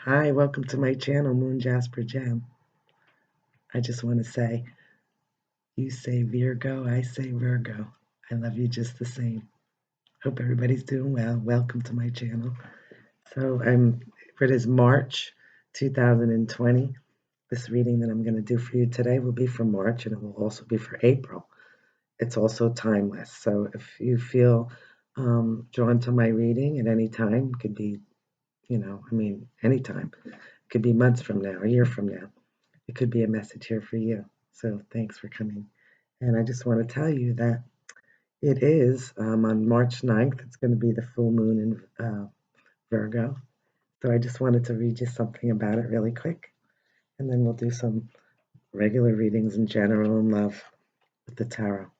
Hi, welcome to my channel, Moon Jasper Jam. I just want to say, you say Virgo, I say Virgo. I love you just the same. Hope everybody's doing well. Welcome to my channel. It is March 2020. This reading that I'm going to do for you today will be for March and it will also be for April. It's also timeless. So if you feel drawn to my reading at any time, could be, anytime. It could be months from now, a year from now. It could be a message here for you. So thanks for coming. And I just want to tell you that it is on March 9th. It's going to be the full moon in Virgo. So I just wanted to read you something about it really quick. And then we'll do some regular readings in general and love with the tarot.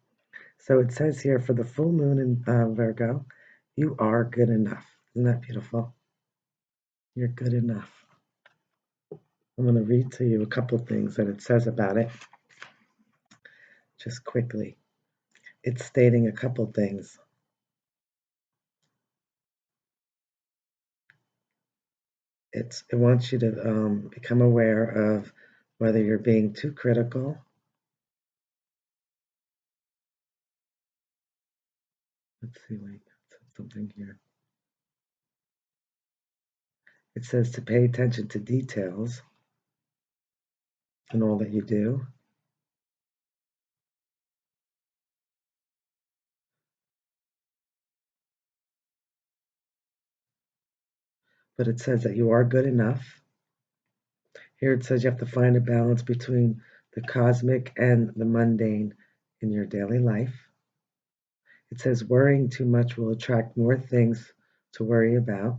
So it says here for the full moon in Virgo, you are good enough. Isn't that beautiful? You're good enough. I'm going to read to you a couple things that it says about it just quickly. It's stating a couple things. It wants you to become aware of whether you're being too critical. Let's see, wait, it said something here. It says to pay attention to details in all that you do. But it says that you are good enough. Here it says you have to find a balance between the cosmic and the mundane in your daily life. It says worrying too much will attract more things to worry about.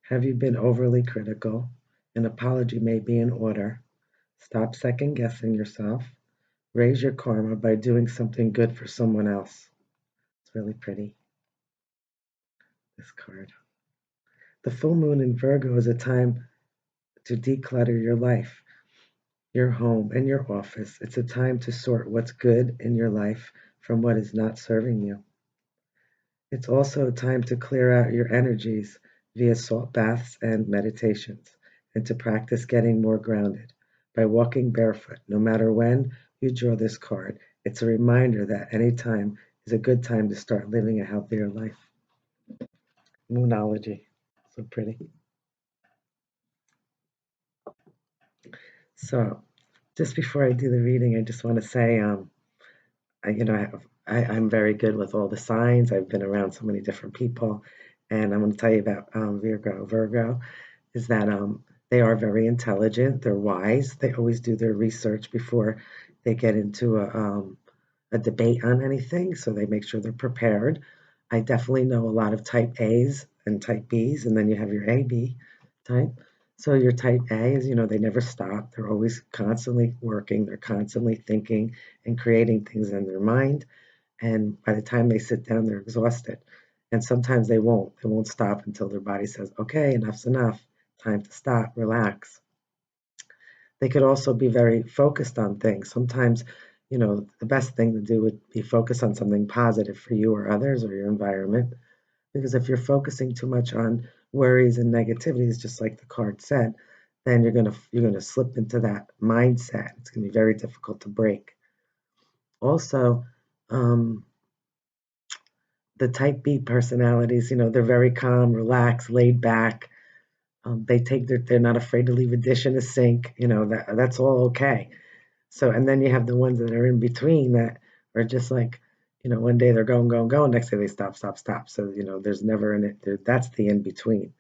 Have you been overly critical? An apology may be in order. Stop second guessing yourself. Raise your karma by doing something good for someone else. It's really pretty, this card. The full moon in Virgo is a time to declutter your life, your home, and your office. It's a time to sort what's good in your life from what is not serving you. It's also a time to clear out your energies via salt baths and meditations, and to practice getting more grounded by walking barefoot. No matter when you draw this card, it's a reminder that any time is a good time to start living a healthier life. Moonology, so pretty. So, just before I do the reading, I just want to say, I'm very good with all the signs. I've been around so many different people, and I'm going to tell you about Virgo. Virgo is that they are very intelligent. They're wise. They always do their research before they get into a debate on anything, so they make sure they're prepared. I definitely know a lot of type A's and type B's, and then you have your AB type. So your type A is, they never stop. They're always constantly working. They're constantly thinking and creating things in their mind. And by the time they sit down, they're exhausted. And sometimes they won't. They won't stop until their body says, okay, enough's enough. Time to stop, relax. They could also be very focused on things. Sometimes, the best thing to do would be focus on something positive for you or others or your environment. Because if you're focusing too much on worries and negativities, just like the card said, then you're gonna slip into that mindset. It's gonna be very difficult to break. Also, um, the type B personalities, they're very calm, relaxed, laid back. They're not afraid to leave a dish in a sink. That's all okay. So, and then you have the ones that are in between that are just like, one day they're going, going, going. Next day they stop, stop, stop. So, there's never in it. That's the in between.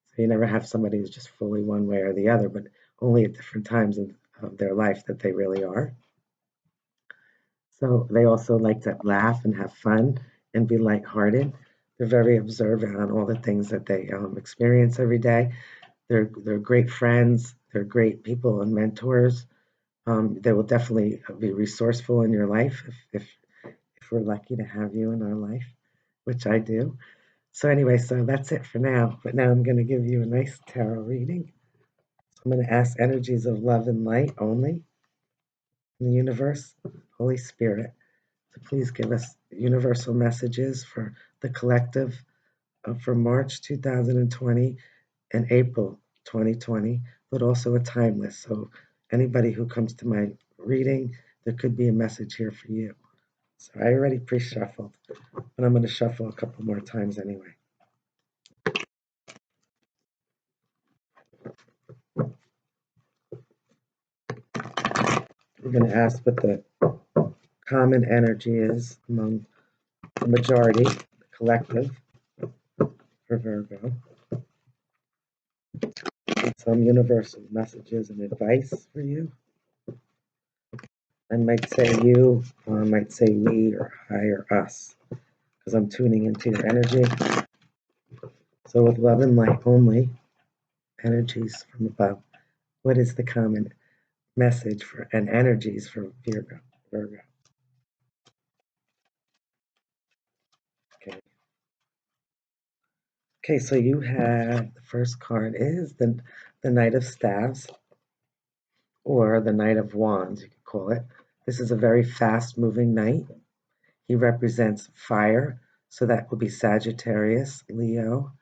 So you never have somebody who's just fully one way or the other, but only at different times of their life that they really are. So they also like to laugh and have fun and be lighthearted. They're very observant on all the things that they experience every day. They're great friends. They're great people and mentors. They will definitely be resourceful in your life if we're lucky to have you in our life, which I do. So anyway, so that's it for now. But now I'm going to give you a nice tarot reading. So I'm going to ask energies of love and light only in the universe, Holy Spirit. So please give us universal messages for the collective for March 2020 in April 2020, but also a timeless. So anybody who comes to my reading, there could be a message here for you. So I already pre-shuffled, but I'm going to shuffle a couple more times anyway. We're going to ask what the common energy is among the majority, the collective, for Virgo. Some universal messages and advice for you. I might say you, or I might say we, or I, or us, because I'm tuning into your energy. So with love and light only, energies from above, what is the common message for and energies for Virgo? Virgo. Okay. Okay, so you have the first card is the Knight of Staves, or the Knight of Wands, you could call it. This is a very fast moving knight. He represents fire, so that would be Sagittarius, Leo,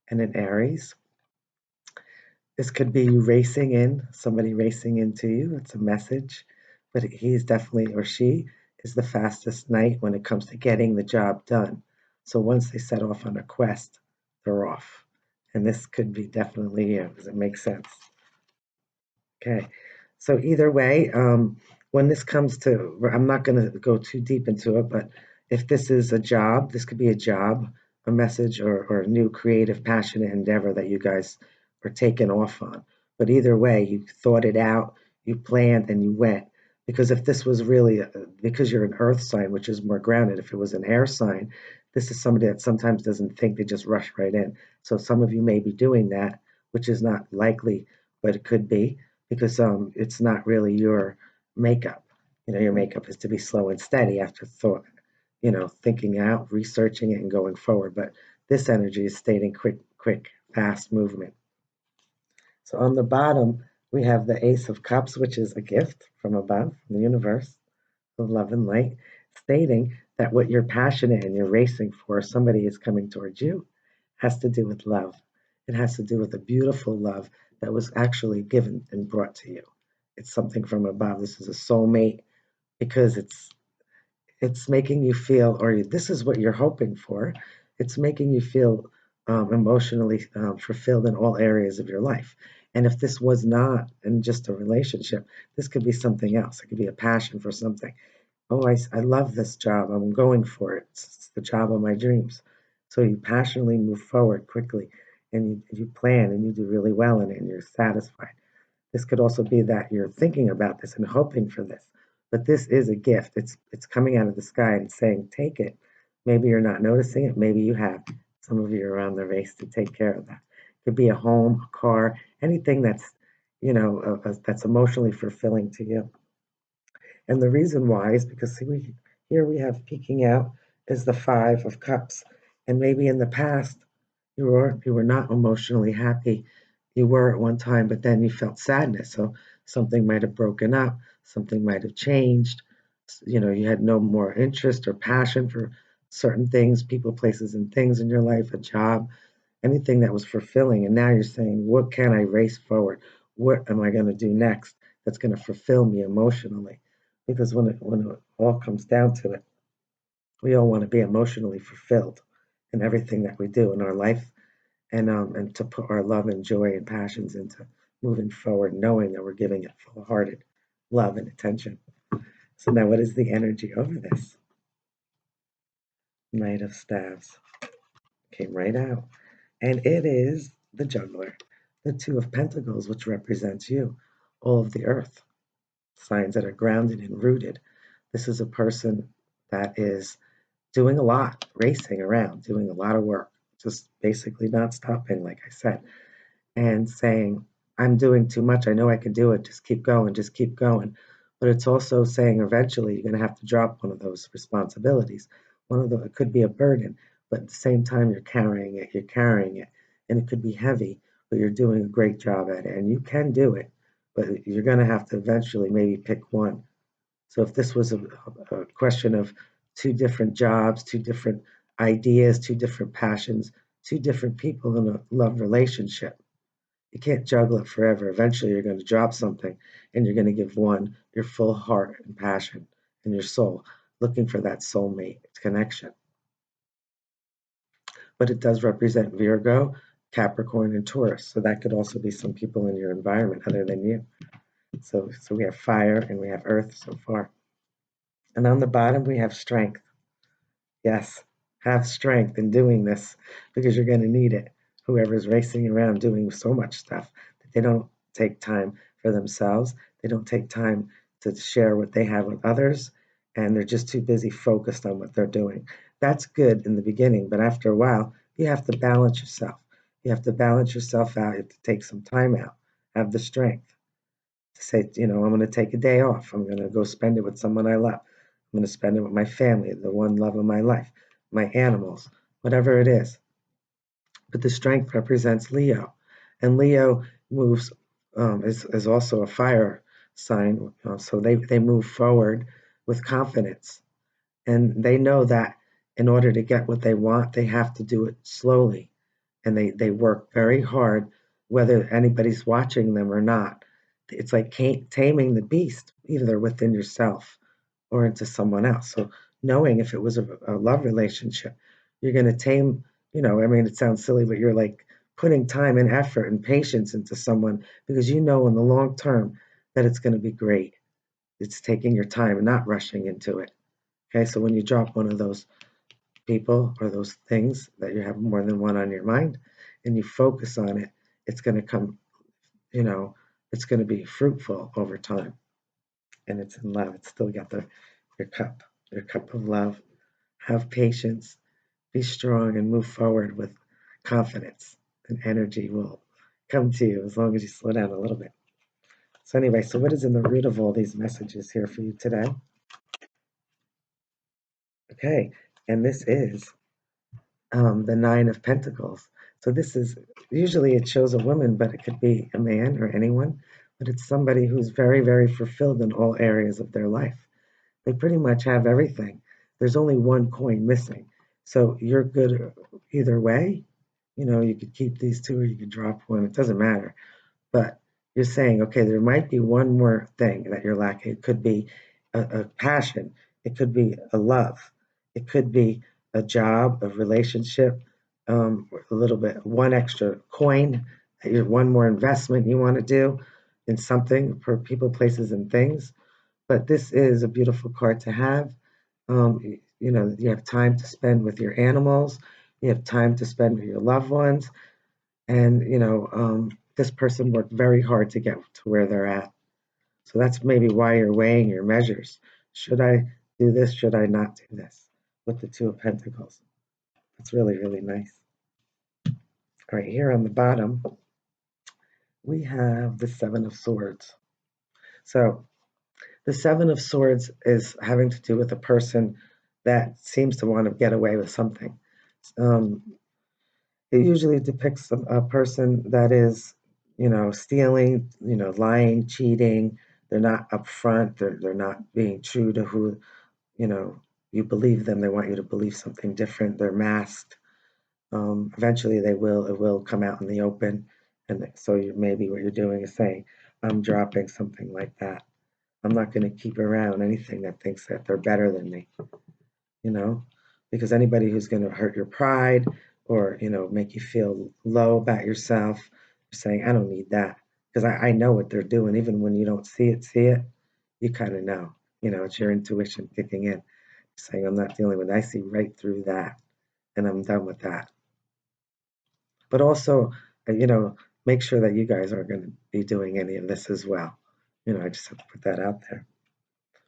and an Aries. This could be you racing in, somebody racing into you. It's a message, but he's definitely, or she is the fastest knight when it comes to getting the job done. So once they set off on a quest, they're off. And this could be definitely you. Does it make sense? Okay. So either way, when this comes to, I'm not going to go too deep into it, but if this is a job, this could be a job, a message, or a new creative, passionate endeavor that you guys are taking off on. But either way, you thought it out, you planned, and you went. Because if this was really, because you're an earth sign, which is more grounded, if it was an air sign, this is somebody that sometimes doesn't think, they just rush right in. So some of you may be doing that, which is not likely, but it could be because it's not really your makeup. You know, your makeup is to be slow and steady after thought, you know, thinking out, researching it, and going forward. But this energy is stating quick, fast movement. So on the bottom, we have the Ace of Cups, which is a gift from above, from the universe, of love and light, stating that what you're passionate and you're racing for, somebody is coming towards you, has to do with love. It has to do with a beautiful love that was actually given and brought to you. It's something from above. This is a soulmate because it's making you feel, or this is what you're hoping for. It's making you feel emotionally fulfilled in all areas of your life. And if this was not in just a relationship, this could be something else. It could be a passion for something. Oh, I love this job. I'm going for it. It's the job of my dreams. So you passionately move forward quickly and you plan and you do really well in it and you're satisfied. This could also be that you're thinking about this and hoping for this. But this is a gift. It's coming out of the sky and saying, take it. Maybe you're not noticing it. Maybe you have. Some of you are on the race to take care of that. It could be a home, a car, anything that's, you know, that's emotionally fulfilling to you. And the reason why is because here we have peeking out is the Five of Cups. And maybe in the past you were not emotionally happy. You were at one time, but then you felt sadness. So something might have broken up, something might have changed. You know, you had no more interest or passion for certain things, people, places, and things in your life, a job, anything that was fulfilling. And now you're saying, what can I race forward? What am I going to do next that's going to fulfill me emotionally? Because when it all comes down to it, we all want to be emotionally fulfilled in everything that we do in our life, and to put our love and joy and passions into moving forward, knowing that we're giving it full-hearted love and attention. So now, what is the energy over this? Knight of Staves came right out, and it is the Juggler, the Two of Pentacles, which represents you, all of the earth, signs that are grounded and rooted. This is a person that is doing a lot, racing around, doing a lot of work, just basically not stopping, like I said, and saying, I'm doing too much. I know I can do it. Just keep going, just keep going. But it's also saying eventually you're going to have to drop one of those responsibilities. One of them, it could be a burden, but at the same time, you're carrying it, and it could be heavy, but you're doing a great job at it, and you can do it, but you're going to have to eventually maybe pick one. So if this was a question of two different jobs, two different ideas, two different passions, two different people in a love relationship, You can't juggle it forever. Eventually, you're going to drop something and you're going to give one your full heart and passion and your soul, looking for that soulmate connection. But it does represent Virgo, Capricorn, and Taurus. So that could also be some people in your environment other than you. So we have fire and we have earth so far. And on the bottom, we have strength. Yes, have strength in doing this because you're going to need it. Whoever's racing around doing so much stuff that they don't take time for themselves, they don't take time to share what they have with others, and they're just too busy focused on what they're doing. That's good in the beginning, but after a while, you have to balance yourself. You have to balance yourself out. You have to take some time out, have the strength to say, I'm going to take a day off. I'm going to go spend it with someone I love. I'm going to spend it with my family, the one love of my life, my animals, whatever it is. But the strength represents Leo. And Leo moves, is also a fire sign. So they move forward with confidence. And they know that in order to get what they want, they have to do it slowly. And they work very hard, whether anybody's watching them or not. It's like taming the beast, either within yourself or into someone else. So knowing if it was a love relationship, you're going to tame, I mean, it sounds silly, but you're like putting time and effort and patience into someone because you know in the long term that it's going to be great. It's taking your time and not rushing into it. Okay, so when you drop one of those people or those things that you have more than one on your mind and you focus on it, it's going to come, you know, it's going to be fruitful over time. And it's in love. It's still got your cup of love. Have patience, be strong, and move forward with confidence. And energy will come to you as long as you slow down a little bit. So, anyway, so what is in the root of all these messages here for you today? Okay, and this is the Nine of Pentacles. So this is usually it shows a woman, but it could be a man or anyone, but it's somebody who's very, very fulfilled in all areas of their life. They pretty much have everything. There's only one coin missing. So you're good either way. You could keep these two or you could drop one. It doesn't matter. But you're saying, okay, there might be one more thing that you're lacking. It could be a passion. It could be a love. It could be a job, a relationship, a little bit, one extra coin, one more investment you want to do in something for people, places, and things. But this is a beautiful card to have. You have time to spend with your animals. You have time to spend with your loved ones. And, this person worked very hard to get to where they're at. So that's maybe why you're weighing your measures. Should I do this? Should I not do this? With the Two of Pentacles. That's really, really nice. All right, here on the bottom, we have the Seven of Swords. So the Seven of Swords is having to do with a person that seems to want to get away with something. Um, it usually depicts a person that is, stealing, lying, cheating. They're not upfront. They're not being true to who, you know, you believe them. They want you to believe something different. They're masked. Eventually, it will come out in the open. And so maybe what you're doing is saying, I'm dropping something like that. I'm not going to keep around anything that thinks that they're better than me, you know, because anybody who's going to hurt your pride or, make you feel low about yourself, you're saying, I don't need that because I know what they're doing. Even when you don't see it, you kind of know, it's your intuition kicking in, saying, I'm not dealing with it. I see right through that and I'm done with that. But also, make sure that you guys aren't going to be doing any of this as well. I just have to put that out there.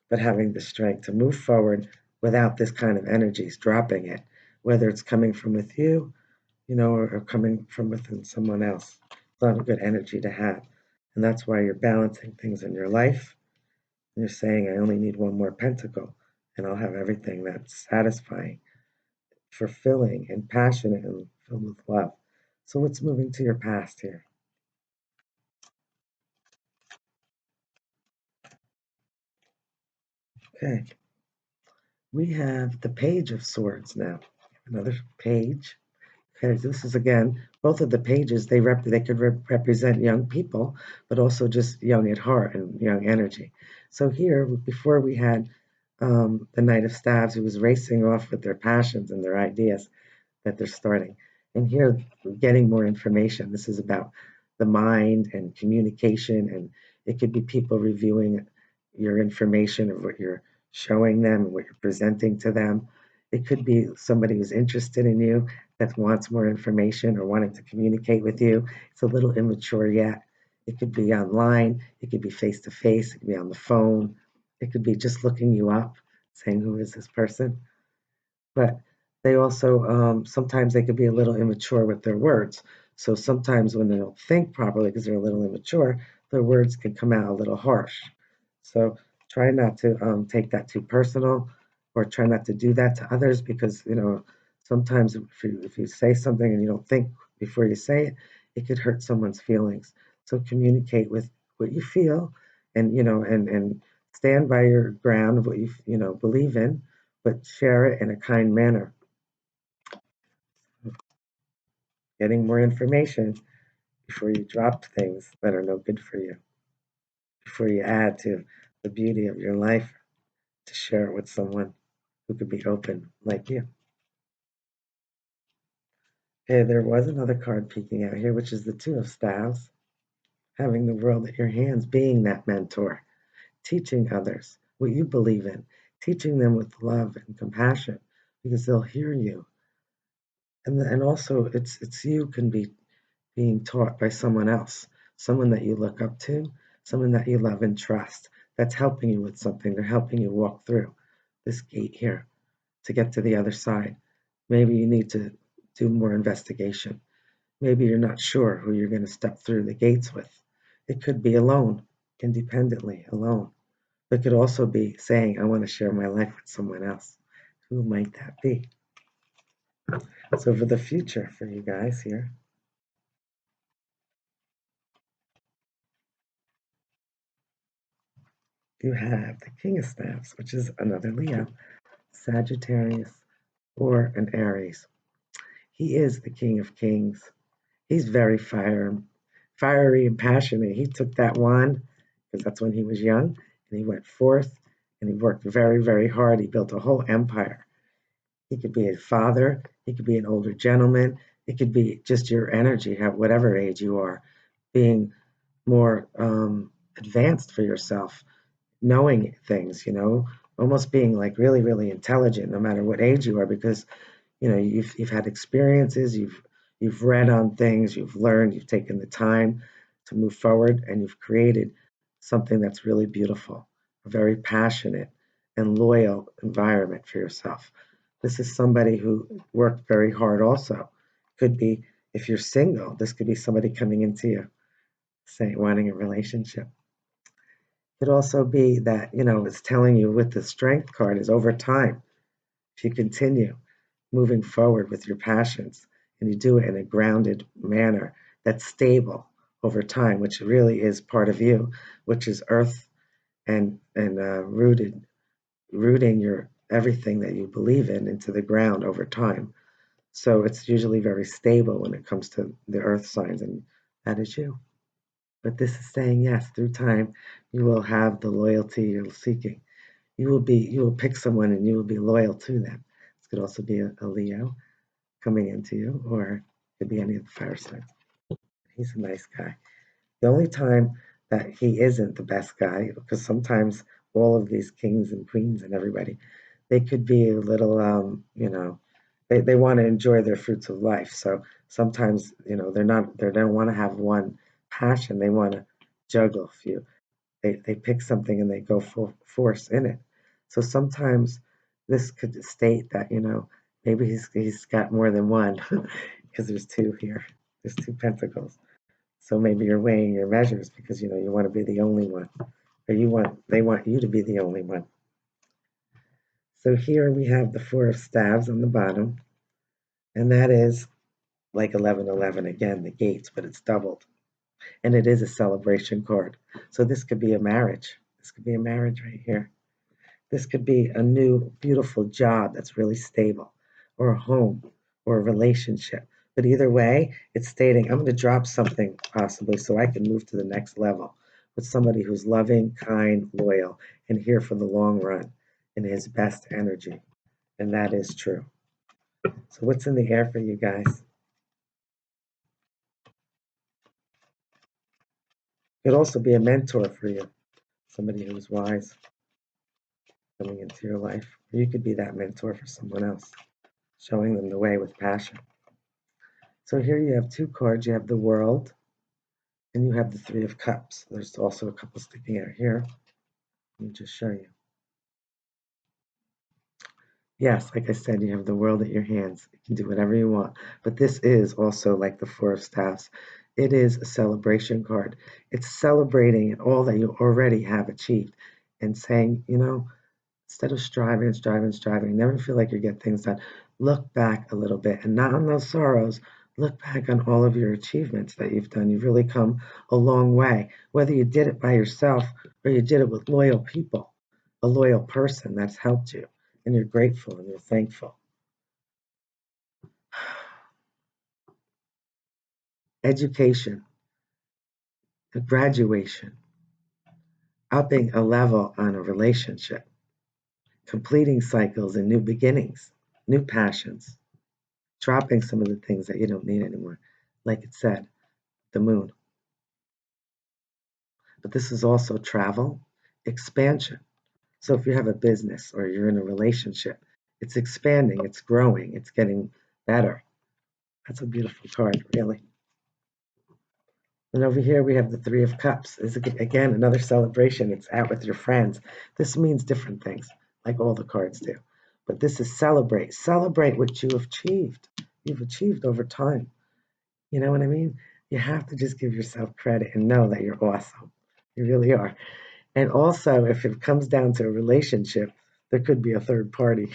But having the strength to move forward without this kind of energies dropping it, whether it's coming from with you, or coming from within someone else. It's not a good energy to have. And that's why you're balancing things in your life. And you're saying, I only need one more pentacle, and I'll have everything that's satisfying, fulfilling, and passionate, and filled with love. So what's moving to your past here? Okay. We have the Page of Swords now. Another page. Okay, so this is again, both of the pages, they could represent young people, but also just young at heart and young energy. So here, before we had the Knight of Staves, who was racing off with their passions and their ideas that they're starting. And here, we're getting more information. This is about the mind and communication, and it could be people reviewing your information of what you're showing them and what you're presenting to them. It could be somebody who's interested in you that wants more information or wanting to communicate with you. It's a little immature yet. It could be online, it could be face to face, it could be on the phone, it could be just looking you up, saying, "Who is this person?" But they also, sometimes they could be a little immature with their words. So sometimes when they don't think properly because they're a little immature, their words can come out a little harsh. So try not to take that too personal, or try not to do that to others, because sometimes if you say something and you don't think before you say it, it could hurt someone's feelings. So communicate with what you feel, and and stand by your ground of what you believe in, but share it in a kind manner. Getting more information before you drop things that are no good for you, before you add to the beauty of your life, to share it with someone who could be open like you. Okay, there was another card peeking out here, which is the Two of Staves, having the world at your hands, being that mentor, teaching others what you believe in, teaching them with love and compassion, because they'll hear you. And also, it's you can be being taught by someone else, someone that you look up to, someone that you love and trust, that's helping you with something. They're helping you walk through this gate here to get to the other side. Maybe you need to do more investigation. Maybe you're not sure who you're going to step through the gates with. It could be alone, independently, alone. It could also be saying, I want to share my life with someone else. Who might that be? So, for the future for you guys here, you have the King of Staves, which is another Leo, Sagittarius, or an Aries. He is the King of Kings. He's very fiery and passionate. He took that wand because that's when he was young, and he went forth and he worked very, very hard. He built a whole empire. He could be a father, he could be an older gentleman, it could be just your energy, at whatever age you are, being more advanced for yourself, knowing things, almost being like really, really intelligent no matter what age you are, because you've had experiences, you've read on things, you've learned, you've taken the time to move forward, and you've created something that's really beautiful, a very passionate and loyal environment for yourself. This is somebody who worked very hard also. Could be, if you're single, this could be somebody coming into you saying wanting a relationship. Could also be that, it's telling you with the strength card is over time. If you continue moving forward with your passions and you do it in a grounded manner that's stable over time, which really is part of you, which is earth and rooting your everything that you believe in into the ground over time. So it's usually very stable when it comes to the earth signs, and that is you. But this is saying yes, through time, you will have the loyalty you're seeking. You will pick someone and you will be loyal to them. This could also be a Leo coming into you, or it could be any of the fire signs. He's a nice guy. The only time that he isn't the best guy, because sometimes all of these kings and queens and everybody, they could be a little, they want to enjoy their fruits of life. So sometimes, they don't want to have one passion. They want to juggle a few. They pick something and they go full force in it. So sometimes this could state that, maybe he's got more than one, because there's two here. There's two pentacles. So maybe you're weighing your measures because you want to be the only one, or they want you to be the only one. So here we have the Four of Staves on the bottom, and that is like 1111 again, the gates, but it's doubled, and it is a celebration card. So this could be a marriage. This could be a marriage right here. This could be a new beautiful job that's really stable, or a home, or a relationship, But either way, it's stating I'm going to drop something possibly so I can move to the next level with somebody who's loving, kind, loyal, and here for the long run in his best energy. And that is true. So, what's in the air for you guys? Could also be a mentor for you, somebody who's wise coming into your life. Or you could be that mentor for someone else, showing them the way with passion. So, here you have two cards. You have the World and you have the Three of Cups. There's also a couple sticking out here. Let me just show you. Yes, like I said, you have the world at your hands. You can do whatever you want. But this is also like the Four of Staffs. It is a celebration card. It's celebrating all that you already have achieved and saying, instead of striving, striving, striving, never feel like you get things done. Look back a little bit and not on those sorrows. Look back on all of your achievements that you've done. You've really come a long way, whether you did it by yourself or you did it with loyal people, a loyal person that's helped you, and you're grateful and you're thankful. Education, a graduation, upping a level on a relationship, completing cycles and new beginnings, new passions, dropping some of the things that you don't need anymore. Like it said, the moon. But this is also travel, expansion. So if you have a business or you're in a relationship, it's expanding, it's growing, it's getting better. That's a beautiful card, really. And over here we have the Three of Cups. Is again another celebration. It's out with your friends. This means different things, like all the cards do. But this is celebrate. Celebrate what you have achieved. You've achieved over time. You know what I mean? You have to just give yourself credit and know that you're awesome. You really are. And also, if it comes down to a relationship, there could be a third party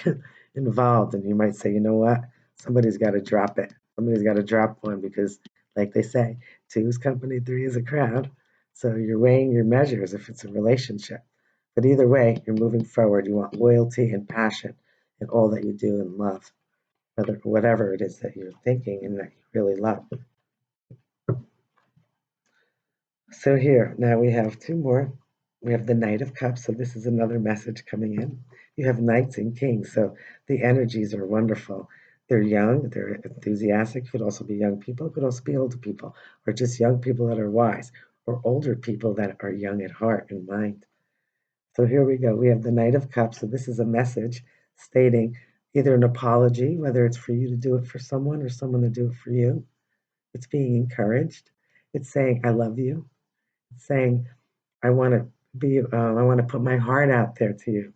involved, and you might say, you know what? Somebody's got to drop it. Somebody's got to drop one because, like they say, two is company, three is a crowd. So you're weighing your measures if it's a relationship. But either way, you're moving forward. You want loyalty and passion in all that you do and love, whatever it is that you're thinking and that you really love. So here, now we have two more. We have the Knight of Cups, so this is another message coming in. You have Knights and Kings, so the energies are wonderful. They're young, they're enthusiastic. Could also be young people, could also be older people, or just young people that are wise, or older people that are young at heart and mind. So here we go. We have the Knight of Cups, so this is a message stating either an apology, whether it's for you to do it for someone or someone to do it for you. It's being encouraged. It's saying, I love you. It's saying, I want to I want to put my heart out there to you.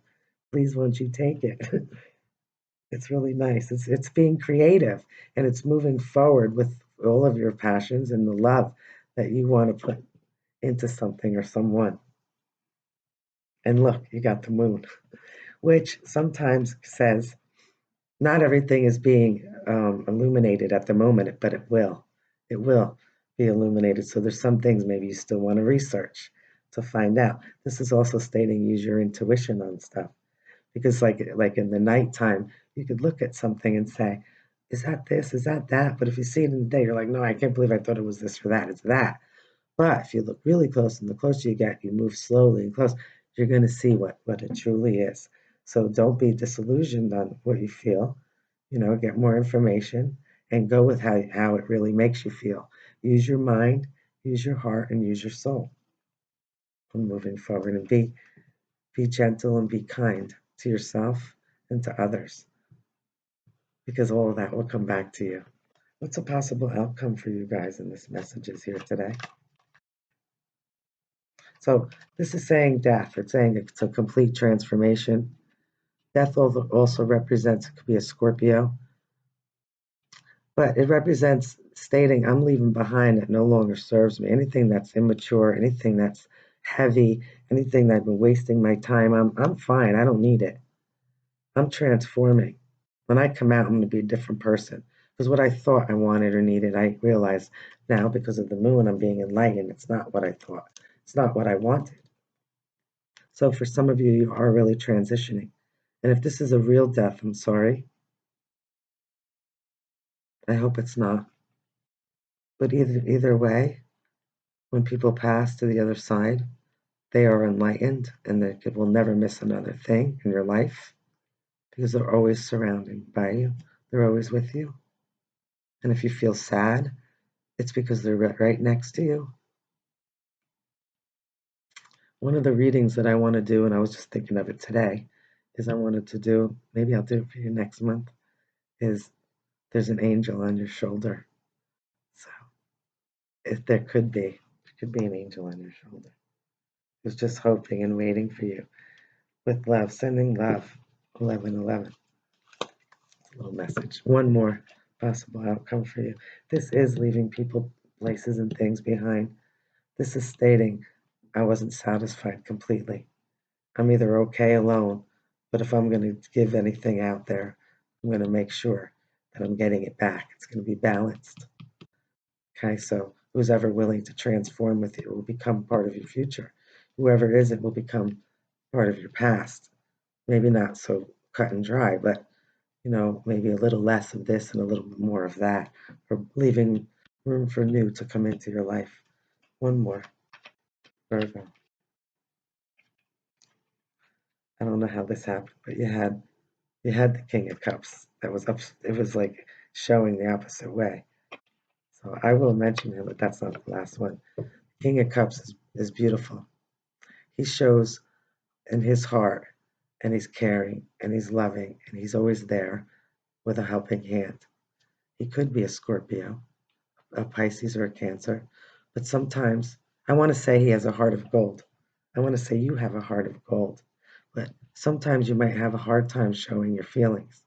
Please, won't you take it? It's really nice. It's being creative and it's moving forward with all of your passions and the love that you want to put into something or someone. And look, you got the moon, which sometimes says not everything is being illuminated at the moment, but it will. It will be illuminated. So there's some things maybe you still want to research to find out. This is also stating use your intuition on stuff because like in the nighttime, you could look at something and say, "Is that this? Is that that?" But if you see it in the day, you're like, "No, I can't believe I thought it was this or that. It's that." But if you look really close, and the closer you get, you move slowly and close, you're going to see what it truly is. So don't be disillusioned on what you feel. Get more information and go with how it really makes you feel. Use your mind, use your heart, and use your soul when moving forward. And be gentle and be kind to yourself and to others because all of that will come back to you. What's a possible outcome for you guys in this messages here today? So this is saying death. It's saying it's a complete transformation. Death also represents, it could be a Scorpio, but it represents stating, I'm leaving behind that no longer serves me. Anything that's immature, anything that's heavy, anything that I've been wasting my time, I'm fine. I don't need it. I'm transforming. When I come out, I'm going to be a different person. Because what I thought I wanted or needed, I realize now because of the moon, I'm being enlightened. It's not what I thought. It's not what I wanted. So for some of you, you are really transitioning. And if this is a real death, I'm sorry. I hope it's not. But either way, when people pass to the other side, they are enlightened and they will never miss another thing in your life because they're always surrounding by you. They're always with you. And if you feel sad, it's because they're right next to you. One of the readings that I want to do, and I was just thinking of it today, is I wanted to do, maybe I'll do it for you next month, is there's an angel on your shoulder. So if there could be an angel on your shoulder who's just hoping and waiting for you with love, sending love. 1111. Little message. One more possible outcome for you. This is leaving people, places, and things behind. This is stating, I wasn't satisfied completely. I'm either okay alone, but if I'm going to give anything out there, I'm going to make sure that I'm getting it back. It's going to be balanced. Okay, so who's ever willing to transform with you will become part of your future. Whoever isn't will become part of your past. Maybe not so cut and dry, but maybe a little less of this and a little more of that, or leaving room for new to come into your life. One more, Virgo. I don't know how this happened, but you had the King of Cups that was up. It was like showing the opposite way. So I will mention him, but that's not the last one. King of Cups is beautiful. He shows in his heart, and he's caring, and he's loving, and he's always there with a helping hand. He could be a Scorpio, a Pisces, or a Cancer, but sometimes I want to say he has a heart of gold. I want to say you have a heart of gold, but sometimes you might have a hard time showing your feelings.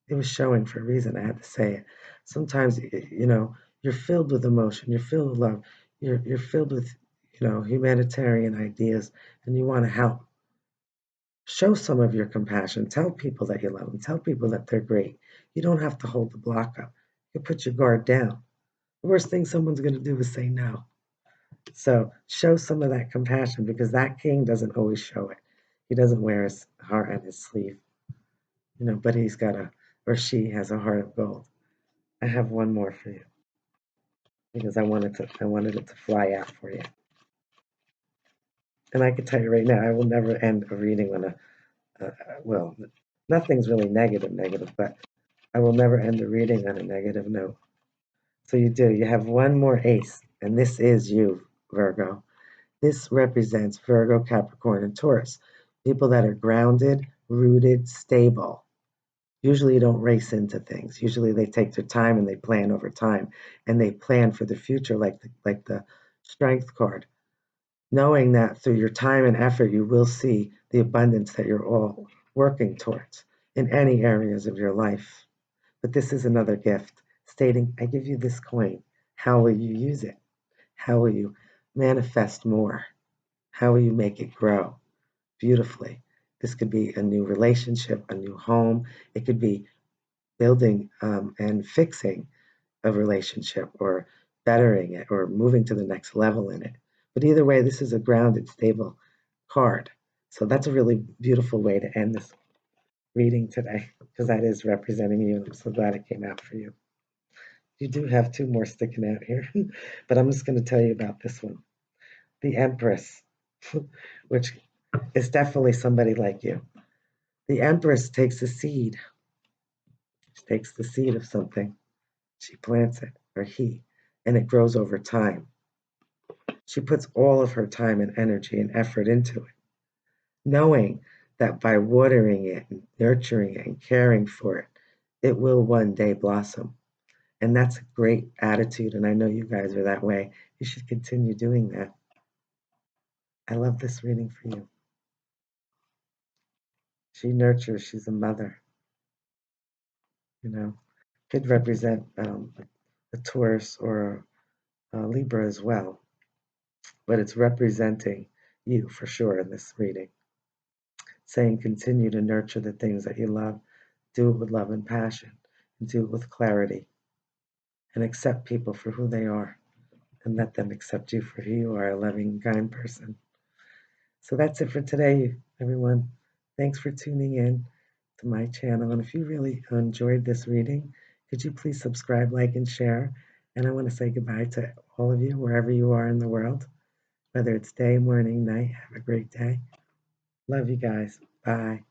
It was showing for a reason. I had to say it. Sometimes, you're filled with emotion, you're filled with love, you're filled with, humanitarian ideas, and you want to help. Show some of your compassion. Tell people that you love them. Tell people that they're great. You don't have to hold the block up. You put your guard down. The worst thing someone's going to do is say no. So show some of that compassion because that king doesn't always show it. He doesn't wear his heart on his sleeve, but he's got or she has a heart of gold. I have one more for you because I wanted it to fly out for you. And I can tell you right now, I will never end a reading on well, nothing's really negative, but I will never end a reading on a negative note. So you have one more ace, and this is you, Virgo. This represents Virgo, Capricorn, and Taurus. People that are grounded, rooted, stable. Usually you don't race into things. Usually they take their time and they plan over time and they plan for the future like the strength card, knowing that through your time and effort you will see the abundance that you're all working towards in any areas of your life. But this is another gift stating, I give you this coin. How will you use it? How will you manifest more? How will you make it grow beautifully? This could be a new relationship, a new home. It could be building and fixing a relationship or bettering it or moving to the next level in it. But either way, this is a grounded, stable card. So that's a really beautiful way to end this reading today because that is representing you. And I'm so glad it came out for you. You do have two more sticking out here, but I'm just going to tell you about this one. The Empress, which is definitely somebody like you. The Empress takes a seed. She takes the seed of something. She plants it, or he, and it grows over time. She puts all of her time and energy and effort into it, knowing that by watering it and nurturing it and caring for it, it will one day blossom. And that's a great attitude. And I know you guys are that way. You should continue doing that. I love this reading for you. She nurtures, she's a mother, you know. Could represent a Taurus or a Libra as well, but it's representing you for sure in this reading. Saying continue to nurture the things that you love, do it with love and passion, and do it with clarity, and accept people for who they are, and let them accept you for who you are, a loving, kind person. So that's it for today, everyone. Thanks for tuning in to my channel. And if you really enjoyed this reading, Could you please subscribe, like, and share? And I want to say goodbye to all of you, wherever you are in the world, whether it's day, morning, night. Have a great day. Love you guys. Bye.